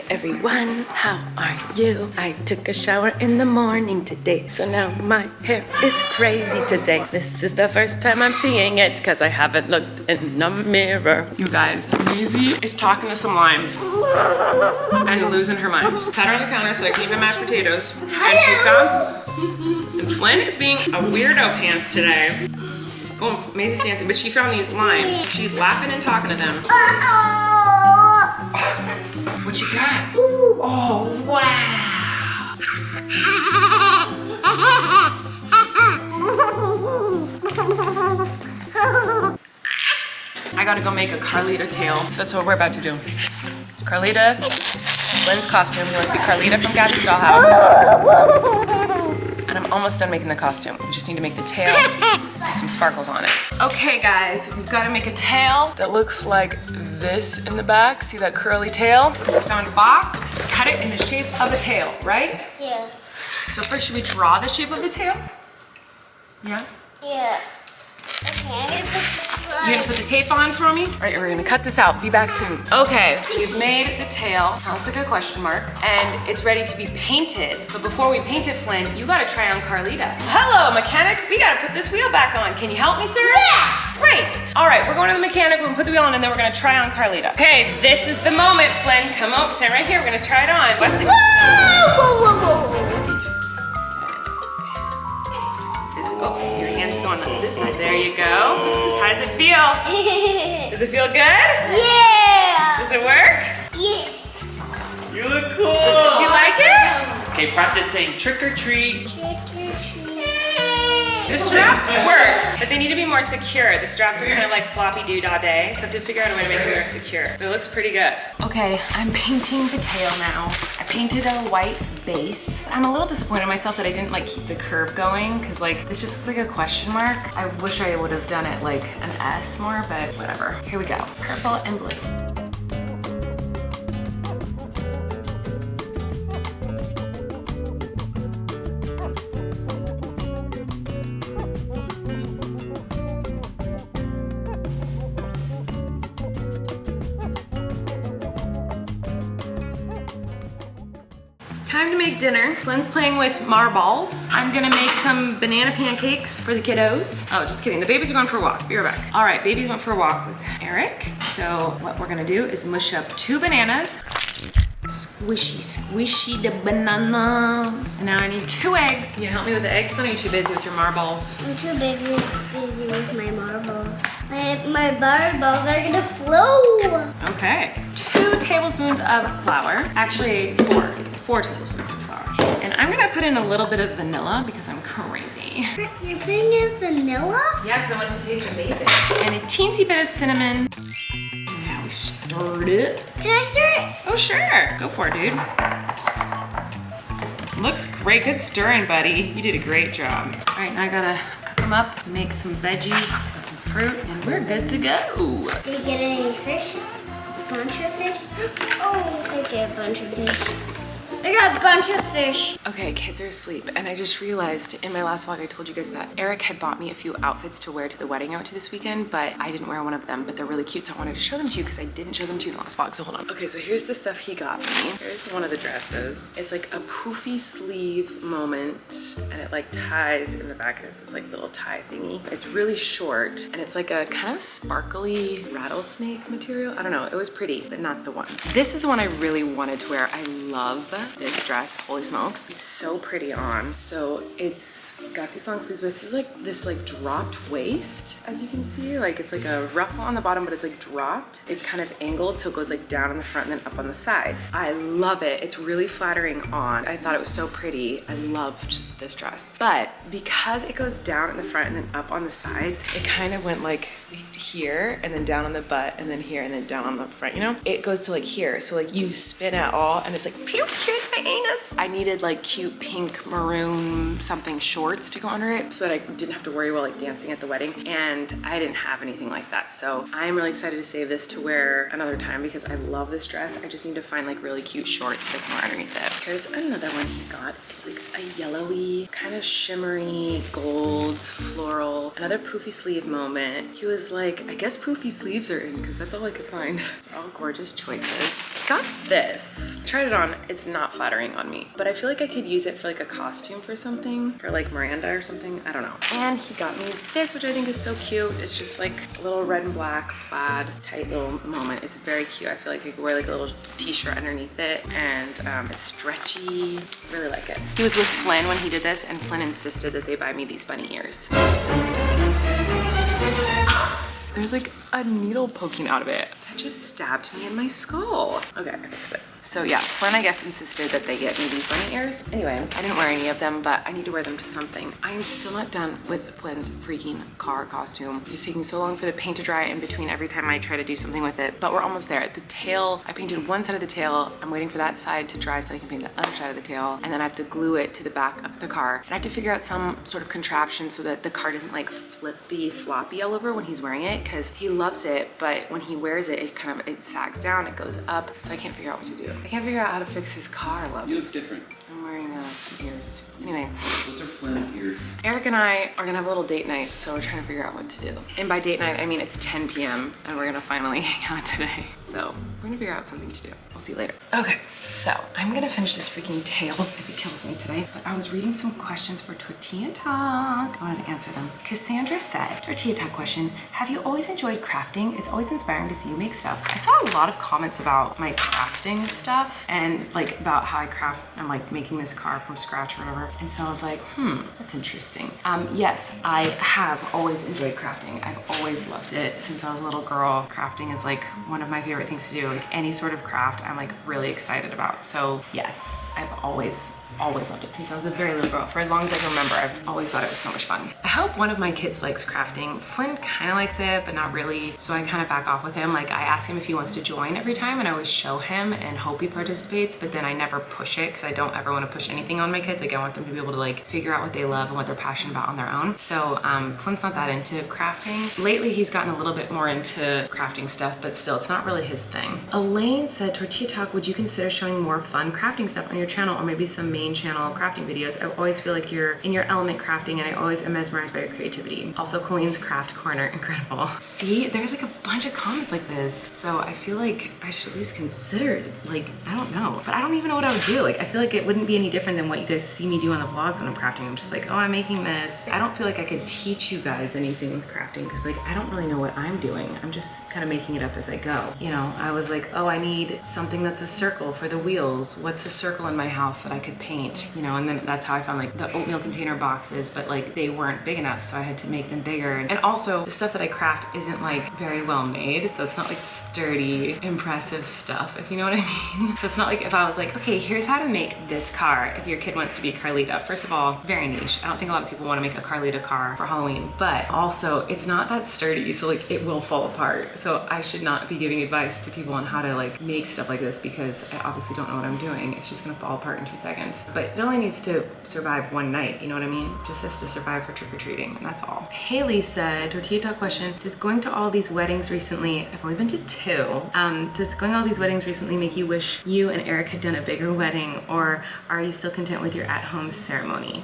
everyone, how are you? I took a shower in the morning today, so now my hair is crazy today. This is the first time I'm seeing it because I haven't looked in a mirror. You guys, Maisie is talking to some limes and losing her mind. Sat her on the counter so I can eat mashed potatoes. And she found some, and Flynn is being a weirdo pants today. Oh, Maisie's dancing, but she found these limes. She's laughing and talking to them. What you got? Oh, wow. I gotta go make a Carlita tail. So that's what we're about to do. Carlita, Flynn's costume. He wants to be Carlita from Gabby's dollhouse. And I'm almost done making the costume. We just need to make the tail, some sparkles on it. Okay guys, we've got to make a tail that looks like this in the back. See that curly tail? So we found a box, cut it in the shape of a tail, right? Yeah. So first, should we draw the shape of the tail? Yeah? Yeah. Okay, I'm gonna put this on. You gonna put the tape on for me? All right, we're gonna cut this out. Be back soon. Okay, we've made the tail. That looks like a question mark. And it's ready to be painted. But before we paint it, Flynn, you gotta try on Carlita. Hello, mechanic. We gotta put this wheel back on. Can you help me, sir? Yeah! Great. All right, we're going to the mechanic. We're gonna put the wheel on and then we're gonna try on Carlita. Okay, this is the moment, Flynn. Come up, stand right here. We're gonna try it on. Wesley. Whoa! Oh, your hand's going on this side. There you go. How does it feel? Does it feel good? Yeah! Does it work? Yes! You look cool! Do you like it? Okay, practice saying trick or treat. Trick or treat. The straps work, but they need to be more secure. The straps are kind of like floppy doo-dah-day, so I have to figure out a way to make them more secure. But it looks pretty good. Okay, I'm painting the tail now. I painted a white base. I'm a little disappointed in myself that I didn't like keep the curve going, because like this just looks like a question mark. I wish I would have done it like an S more, but whatever. Here we go, purple and blue. Time to make dinner. Flynn's playing with marbles. I'm gonna make some banana pancakes for the kiddos. Oh, just kidding. The babies are going for a walk. Be right back. All right, babies went for a walk with Eric. So what we're gonna do is mush up 2 bananas. Squishy, squishy the bananas. And now I need 2 eggs. You help me with the eggs, Flynn, or are you too busy with your marbles? I'm too busy with my marbles. My marbles are gonna flow. Okay. 2 tablespoons of flour. Actually, 4 tablespoons of flour. And I'm gonna put in a little bit of vanilla because I'm crazy. You're putting in vanilla? Yeah, because I want it to taste amazing. And a teensy bit of cinnamon. Now we stirred it. Can I stir it? Oh, sure. Go for it, dude. Looks great. Good stirring, buddy. You did a great job. All right, now I gotta cook them up, make some veggies and some fruit, and we're good to go. Did you get any fish? A bunch of fish? Oh, I get a bunch of fish. I got a bunch of fish. Okay, kids are asleep, and I just realized in my last vlog I told you guys that Eric had bought me a few outfits to wear to the wedding I went to this weekend, but I didn't wear one of them, but they're really cute, so I wanted to show them to you because I didn't show them to you in the last vlog, so hold on. Okay, so here's the stuff he got me. Here's one of the dresses. It's like a poofy sleeve moment, and it like ties in the back. It's this like little tie thingy. It's really short, and it's like a kind of sparkly rattlesnake material. I don't know, it was pretty, but not the one. This is the one I really wanted to wear. I love this dress, holy smokes. It's so pretty on. So it's got these long sleeves, but it's like this like dropped waist, as you can see. Like it's like a ruffle on the bottom, but it's like dropped. It's kind of angled, so it goes like down in the front and then up on the sides. I love it. It's really flattering on. I thought it was so pretty. I loved this dress. But because it goes down in the front and then up on the sides, it kind of went like here and then down on the butt and then here and then down on the front, you know? It goes to like here. So like you spin it all and it's like, pew, here's my anus. I needed like cute pink maroon something shorts shorts to go under it so that I didn't have to worry while like dancing at the wedding. And I didn't have anything like that. So I'm really excited to save this to wear another time because I love this dress. I just need to find like really cute shorts that can wear underneath it. Here's another one he got. It's like a yellowy, kind of shimmery gold floral, another poofy sleeve moment. He was like, I guess poofy sleeves are in because that's all I could find. They're all gorgeous choices. Got this. Tried it on. It's not flattering on me, but I feel like I could use it for like a costume for something, for like Miranda or something. I don't know. And he got me this, which I think is so cute. It's just like a little red and black plaid tight little moment. It's very cute. I feel like I could wear like a little t-shirt underneath it, and it's stretchy. Really like it. He was with Flynn when he did this, and Flynn insisted that they buy me these bunny ears. There's like a needle poking out of it. That just stabbed me in my skull. Okay, I fixed it. So yeah, Flynn, I guess, insisted that they get me these bunny ears. Anyway, I didn't wear any of them, but I need to wear them to something. I am still not done with Flynn's freaking car costume. It's taking so long for the paint to dry in between every time I try to do something with it, but we're almost there. The tail, I painted one side of the tail. I'm waiting for that side to dry so I can paint the other side of the tail, and then I have to glue it to the back of the car. And I have to figure out some sort of contraption so that the car doesn't like flippy floppy all over when he's wearing it, because he loves it, but when he wears it, it sags down, it goes up, so I can't figure out what to do. I can't figure out how to fix his car look. You look different. I'm wearing some ears. Anyway. Those are Flynn's ears. Eric and I are gonna have a little date night, so we're trying to figure out what to do. And by date night, I mean it's 10 p.m. and we're gonna finally hang out today. So we're gonna figure out something to do. We'll see you later. Okay, so I'm gonna finish this freaking tail if it kills me today. But I was reading some questions for Tortilla Talk. I wanted to answer them. Cassandra said, Tortilla Talk question, have you always enjoyed crafting? It's always inspiring to see you make stuff. I saw a lot of comments about my crafting stuff and like about how I craft. I'm like making this car from scratch or whatever. And so I was like, that's interesting. Yes, I have always enjoyed crafting. I've always loved it since I was a little girl. Crafting is like one of my favorite things to do. Like any sort of craft, I'm like really excited about. So yes, I've always loved it since I was a very little girl. For as long as I can remember, I've always thought it was so much fun. I hope one of my kids likes crafting. Flynn kind of likes it, but not really. So I kind of back off with him. Like I ask him if he wants to join every time, and I always show him and hope he participates, but then I never push it because I don't ever want to push anything on my kids. Like I want them to be able to like figure out what they love and what they're passionate about on their own. So Flynn's not that into crafting. Lately, he's gotten a little bit more into crafting stuff, but still, it's not really his thing. Elaine said, Tortilla Talk, would you consider showing more fun crafting stuff on your channel, or maybe some main channel crafting videos? I always feel like you're in your element crafting, and I always am mesmerized by your creativity. Also, Colleen's craft corner, incredible. See, there's like a bunch of comments like this, so I feel like I should at least consider it. Like, I don't know, but I don't even know what I would do. Like, I feel like it wouldn't be any different than what you guys see me do on the vlogs when I'm crafting. I'm just like, oh, I'm making this. I don't feel like I could teach you guys anything with crafting because like I don't really know what I'm doing. I'm just kind of making it up as I go. You know, I was like, oh, I need something that's a circle for the wheels. What's a circle in my house that I could paint? You know, and then that's how I found like the oatmeal container boxes, but like they weren't big enough, so I had to make them bigger. And also the stuff that I craft isn't like very well made, so it's not like sturdy, impressive stuff, if you know what I mean. So it's not like if I was like, okay, here's how to make this car if your kid wants to be Carlita. First of all, very niche. I don't think a lot of people want to make a Carlita car for Halloween, but also it's not that sturdy, so like it will fall apart. So I should not be giving advice to people on how to like make stuff like this because I obviously don't know what I'm doing. It's just gonna fall apart in 2 seconds. But it only needs to survive one night, you know what I mean? Just has to survive for trick-or-treating, and that's all. Haley said, Tortilla Talk question, does going to all these weddings recently, I've only been to 2, does going to all these weddings recently make you wish you and Eric had done a bigger wedding, or are you still content with your at-home ceremony?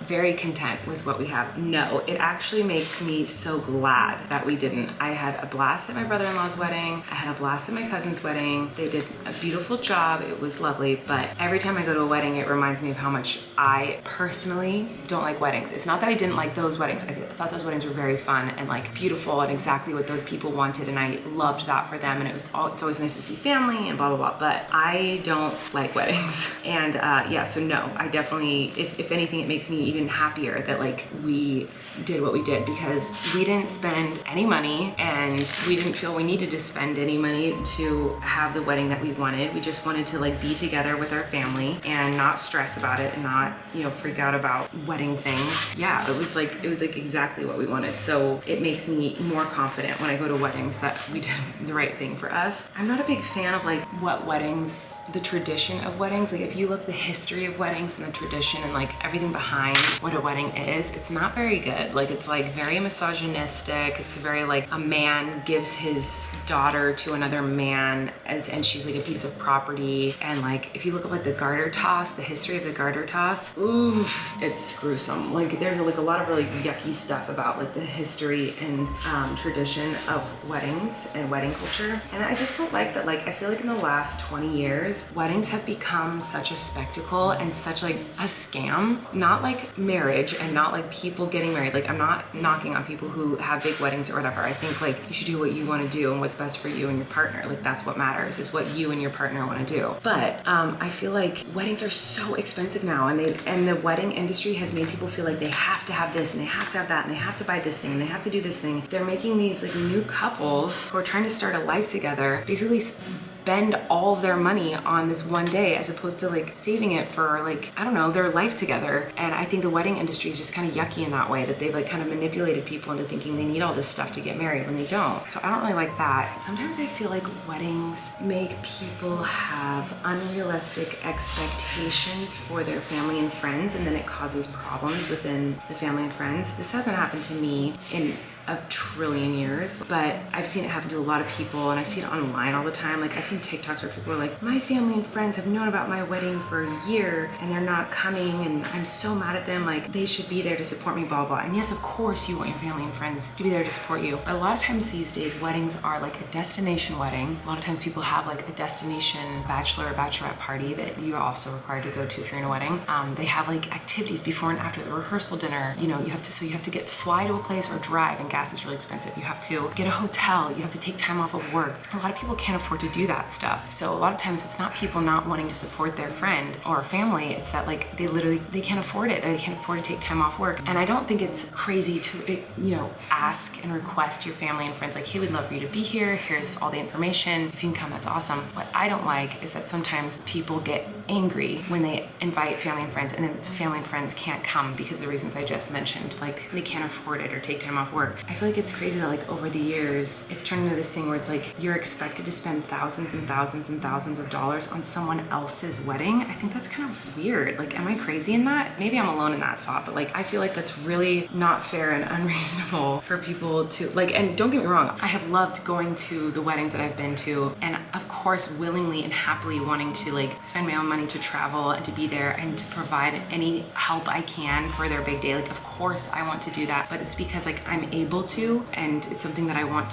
Very content with what we have. No, it actually makes me so glad that we didn't. I had a blast at my brother-in-law's wedding. I had a blast at my cousin's wedding. They did a beautiful job. It was lovely, but every time I go to a wedding, it reminds me of how much I personally don't like weddings. It's not that I didn't like those weddings. I thought those weddings were very fun and like beautiful and exactly what those people wanted, and I loved that for them, and it's always nice to see family and blah, blah, blah, but I don't like weddings. And yeah, so no, I definitely, if anything, it makes me even happier that like we did what we did, because we didn't spend any money and we didn't feel we needed to spend any money to have the wedding that we wanted. We just wanted to like be together with our family and not stress about it and not, you know, freak out about wedding things. Yeah, it was like exactly what we wanted. So it makes me more confident when I go to weddings that we did the right thing for us. I'm not a big fan of like what weddings, the tradition of weddings. Like if you look the history of weddings and the tradition and like everything behind what a wedding is, it's not very good. Like it's like very misogynistic. It's very like a man gives his daughter to another man and she's like a piece of property. And like if you look at like the garter toss, the history of the garter toss, ooh, it's gruesome. Like there's like a lot of really yucky stuff about like the history and tradition of weddings and wedding culture. And I just don't like that. Like I feel like in the last 20 years, weddings have become such a spectacle and such like a scam. Not like marriage and not like people getting married. Like I'm not knocking on people who have big weddings or whatever. I think like you should do what you want to do and what's best for you and your partner. Like that's what matters, is what you and your partner want to do. But I feel like weddings are so expensive now, and the wedding industry has made people feel like they have to have this and they have to have that and they have to buy this thing and they have to do this thing. They're making these like new couples who are trying to start a life together basically spend all of their money on this one day as opposed to like saving it for like, I don't know, their life together. And I think the wedding industry is just kind of yucky in that way, that they've like kind of manipulated people into thinking they need all this stuff to get married when they don't. So I don't really like that. Sometimes I feel like weddings make people have unrealistic expectations for their family and friends, and then it causes problems within the family and friends. This hasn't happened to me in a trillion years, but I've seen it happen to a lot of people, and I see it online all the time. Like I've seen TikToks where people are like, my family and friends have known about my wedding for a year and they're not coming and I'm so mad at them, like they should be there to support me, blah blah. And yes, of course you want your family and friends to be there to support you, but a lot of times these days weddings are like a destination wedding. A lot of times people have like a destination bachelor or bachelorette party that you're also required to go to if you're in a wedding. They have like activities before and after the rehearsal dinner. You know, you have to get fly to a place or drive, and gas is really expensive. You have to get a hotel, you have to take time off of work. A lot of people can't afford to do that stuff. So a lot of times it's not people not wanting to support their friend or family, it's that like they can't afford it. They can't afford to take time off work. And I don't think it's crazy to, you know, ask and request your family and friends like, hey, we'd love for you to be here. Here's all the information. If you can come, that's awesome. What I don't like is that sometimes people get angry when they invite family and friends and then family and friends can't come because of the reasons I just mentioned, like they can't afford it or take time off work. I feel like it's crazy that like over the years, it's turned into this thing where it's like you're expected to spend thousands and thousands and thousands of dollars on someone else's wedding. I think that's kind of weird. Like, am I crazy in that? Maybe I'm alone in that thought, but like, I feel like that's really not fair and unreasonable for people to like, and don't get me wrong, I have loved going to the weddings that I've been to, and of course, willingly and happily wanting to like spend my own money to travel and to be there and to provide any help I can for their big day. Like, of course I want to do that, but it's because like I'm able to, and it's something that I want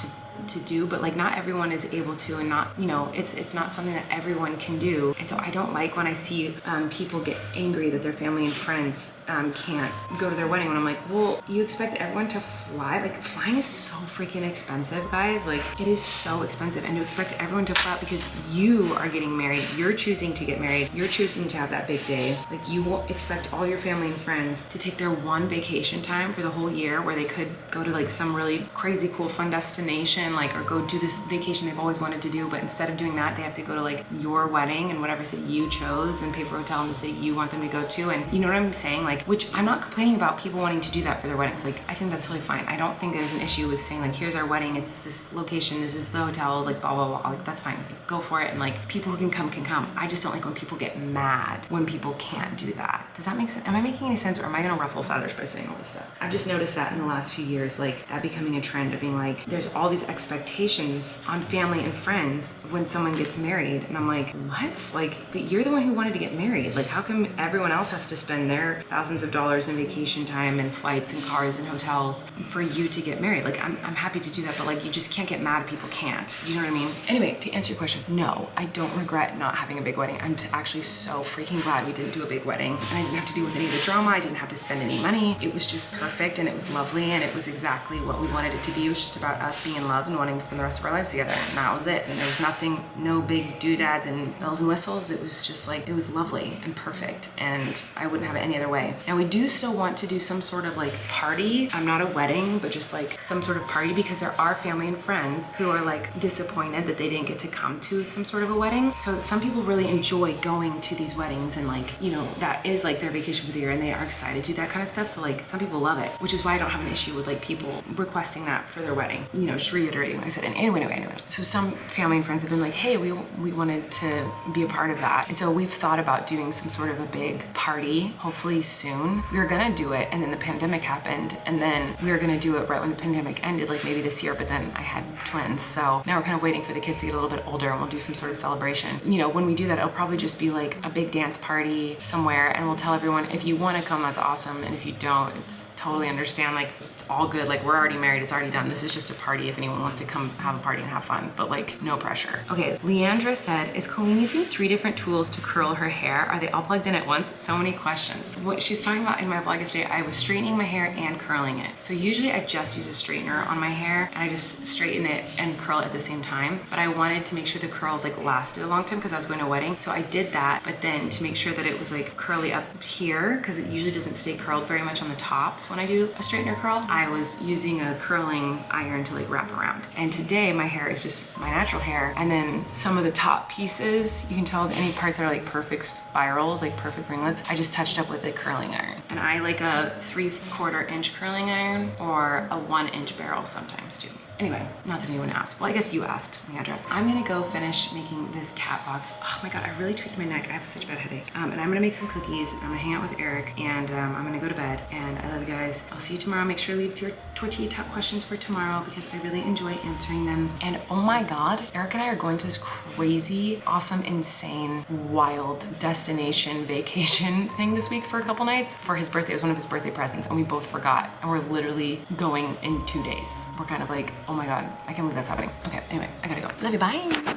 to do, but like not everyone is able to, and not, you know, it's not something that everyone can do. And so I don't like when I see people get angry that their family and friends can't go to their wedding, when I'm like, well, you expect everyone to fly? Like, flying is so freaking expensive, guys. Like, it is so expensive, and to expect everyone to fly out because you are getting married, you're choosing to get married, you're choosing to have that big day. Like, you won't expect all your family and friends to take their one vacation time for the whole year where they could go to like some really crazy cool fun destination, like, or go do this vacation they've always wanted to do, but instead of doing that, they have to go to like your wedding and whatever city you chose and pay for a hotel in the city you want them to go to. And you know what I'm saying? Like, which I'm not complaining about people wanting to do that for their weddings. Like, I think that's totally fine. I don't think there's an issue with saying like, here's our wedding, it's this location, this is the hotel, like blah blah blah. Like, that's fine. Like, go for it, and like people who can come can come. I just don't like when people get mad when people can't do that. Does that make sense? Am I making any sense, or am I gonna ruffle feathers by saying all this stuff? I've just noticed that in the last few years, like that becoming a trend of being like, there's all these expectations on family and friends when someone gets married, and I'm like, what? Like, but you're the one who wanted to get married. Like, how come everyone else has to spend their thousands of dollars in vacation time and flights and cars and hotels for you to get married? Like, I'm happy to do that, but like, you just can't get mad if people can't. Do you know what I mean? Anyway, to answer your question, no, I don't regret not having a big wedding. I'm actually so freaking glad we didn't do a big wedding, and I didn't have to deal with any of the drama. I didn't have to spend any money. It was just perfect, and it was lovely, and it was exactly what we wanted it to be. It was just about us being in love loved and wanting to spend the rest of our lives together, and that was it. And there was nothing, no big doodads and bells and whistles. It was just like, it was lovely and perfect, and I wouldn't have it any other way. And we do still want to do some sort of like party. I'm not a wedding, but just like some sort of party, because there are family and friends who are like disappointed that they didn't get to come to some sort of a wedding. So some people really enjoy going to these weddings, and like, you know, that is like their vacation for the year, and they are excited to do that kind of stuff. So like some people love it, which is why I don't have an issue with like people requesting that for their wedding. You know, just reiterating what I said. And anyway. So some family and friends have been like, hey, we wanted to be a part of that. And so we've thought about doing some sort of a big party, hopefully soon. We were gonna do it, and then the pandemic happened, and then we were gonna do it right when the pandemic ended, like maybe this year, but then I had twins. So now we're kind of waiting for the kids to get a little bit older, and we'll do some sort of celebration. You know, when we do that, it'll probably just be like a big dance party somewhere, and we'll tell everyone, if you wanna come, that's awesome. And if you don't, it's totally understand. Like, it's all good. Like, we're already married, it's already done. This is just a party if anyone wants to come have a party and have fun, but like no pressure. Okay, Leandra said, is Colleen using 3 different tools to curl her hair? Are they all plugged in at once? So many questions. What she's talking about in my vlog yesterday, I was straightening my hair and curling it. So usually I just use a straightener on my hair, and I just straighten it and curl it at the same time. But I wanted to make sure the curls like lasted a long time because I was going to a wedding. So I did that, but then to make sure that it was like curly up here, because it usually doesn't stay curled very much on the tops when I do a straightener curl, I was using a curling iron to like wrap around. And today my hair is just my natural hair, and then some of the top pieces, you can tell any parts that are like perfect spirals, like perfect ringlets, I just touched up with a curling iron. And I like a 3/4 inch curling iron or a 1 inch barrel sometimes too. Anyway, not that anyone asked. Well, I guess you asked, Leandra. I'm gonna go finish making this cat box. Oh my God, I really tweaked my neck. I have such a bad headache. And I'm gonna make some cookies. I'm gonna hang out with Eric, and I'm gonna go to bed. And I love you guys. I'll see you tomorrow. Make sure to leave your tortilla top questions for tomorrow, because I really enjoy answering them. And oh my God, Eric and I are going to this crazy, awesome, insane, wild destination vacation thing this week for a couple nights for his birthday. It was one of his birthday presents, and we both forgot. And we're literally going in 2 days. We're kind of like, oh my God, I can't believe that's happening. Okay, anyway, I gotta go. Love you, bye.